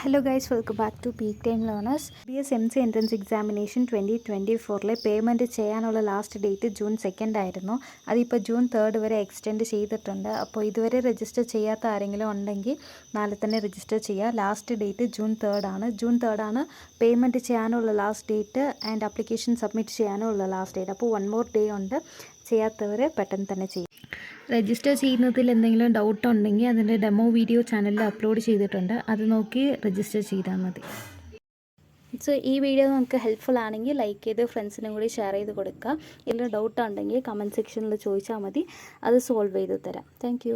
Hello guys, welcome back to peak time learners. BSMC entrance examination 2024 payment ചെയ്യാനുള്ള last date June 2 ആയിരുന്നു. അതിപ്പോൾ June 3 വരെ extend ചെയ്തിട്ടുണ്ട്. അപ്പോൾ ഇതുവരെ രജിസ്റ്റർ ചെയ്യാത്ത ആരെങ്കിലും ഉണ്ടെങ്കിൽ നാളെ തന്നെ രജിസ്റ്റർ ചെയ്യുക. ലാസ്റ്റ് ഡേറ്റ് ജൂൺ 3 ആണ്. ജൂൺ 3 ആണ് പേയ്മെൻറ്റ് ചെയ്യാനുള്ള last date and application submit ചെയ്യാനുള്ള ലാസ്റ്റ് ഡേറ്റ്. അപ്പോൾ 1 മോർ ഡേ ഉണ്ട്. ചെയ്യാത്തവർ പെട്ടെന്ന് തന്നെ ചെയ്യും. രജിസ്റ്റർ ചെയ്യുന്നതിൽ എന്തെങ്കിലും ഡൗട്ട് ഉണ്ടെങ്കിൽ അതിൻ്റെ ഡെമോ വീഡിയോ ചാനലിൽ അപ്ലോഡ് ചെയ്തിട്ടുണ്ട്. അത് നോക്കി രജിസ്റ്റർ ചെയ്താൽ മതി. സോ ഈ വീഡിയോ നമുക്ക് ഹെൽപ്ഫുൾ ആണെങ്കിൽ ലൈക്ക് ചെയ്ത് ഫ്രണ്ട്സിനും കൂടി ഷെയർ ചെയ്ത് കൊടുക്കുക. എന്തെങ്കിലും ഡൗട്ട് ഉണ്ടെങ്കിൽ കമൻറ്റ് സെക്ഷനിൽ ചോദിച്ചാൽ മതി, അത് സോൾവ് ചെയ്ത് തരാം. താങ്ക്